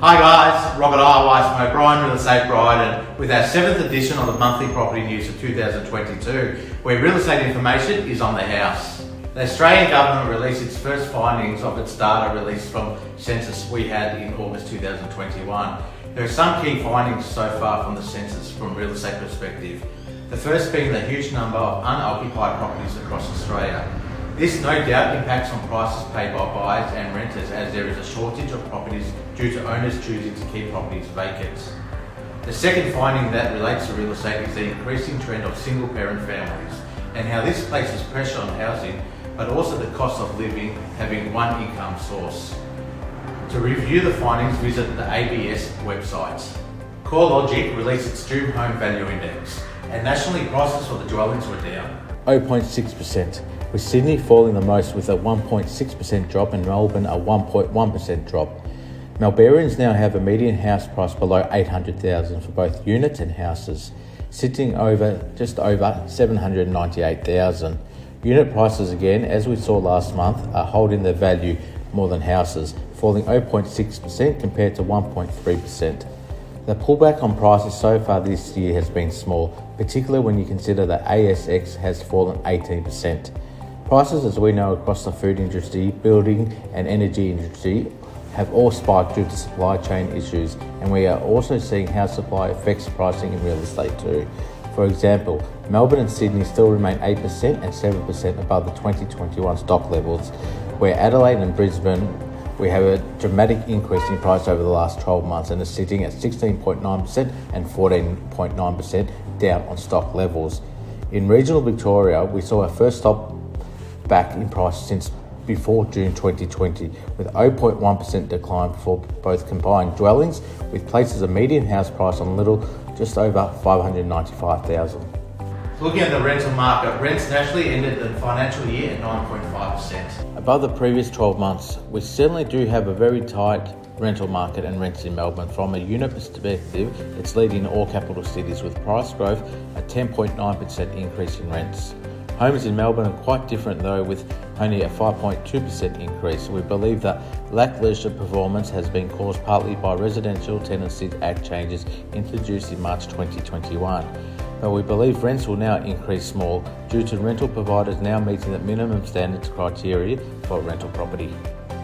Hi guys, Robert Eierweis from O'Brien Real Estate Bride, and with our 7th edition of the monthly property news of 2022, where real estate information is on the house. The Australian government released its first findings of its data released from Census we had in August 2021. There are some key findings so far from the Census from real estate perspective. The first being the huge number of unoccupied properties across Australia. This no doubt impacts on prices paid by buyers and renters, as there is a shortage of properties due to owners choosing to keep properties vacant. The second finding that relates to real estate is the increasing trend of single parent families and how this places pressure on housing, but also the cost of living having one income source. To review the findings, visit the ABS website. CoreLogic released its June Home Value Index, and nationally prices for the dwellings were down 0.6%, with Sydney falling the most with a 1.6% drop and Melbourne a 1.1% drop. Melbournians now have a median house price below $800,000 for both units and houses, sitting just over $798,000. Unit prices again, as we saw last month, are holding their value more than houses, falling 0.6% compared to 1.3%. The pullback on prices so far this year has been small, particularly when you consider that ASX has fallen 18%. Prices, as we know, across the food industry, building and energy industry have all spiked due to supply chain issues, and we are also seeing how supply affects pricing in real estate too. For example, Melbourne and Sydney still remain 8% and 7% above the 2021 stock levels, where Adelaide and Brisbane we have a dramatic increase in price over the last 12 months and is sitting at 16.9% and 14.9% down on stock levels. In regional Victoria, we saw our first stop back in price since before June 2020, with 0.1% decline for both combined dwellings, with places a median house price on Little just over $595,000. Looking at the rental market, rents nationally ended the financial year at 9.5%. Above the previous 12 months, we certainly do have a very tight rental market and rents in Melbourne. From a unit perspective, it's leading all capital cities with price growth at 10.9% increase in rents. Homes in Melbourne are quite different though, with only a 5.2% increase. We believe that lacklustre performance has been caused partly by Residential Tenancies Act changes introduced in March 2021. But we believe rents will now increase small due to rental providers now meeting the minimum standards criteria for rental property.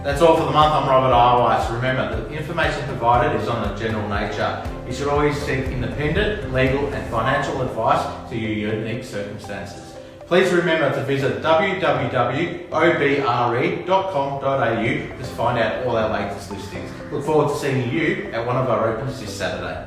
That's all for the month. I'm Robert Eierweis. Remember, the information provided is on a general nature. You should always seek independent, legal and financial advice to your unique circumstances. Please remember to visit www.obre.com.au to find out all our latest listings. Look forward to seeing you at one of our opens this Saturday.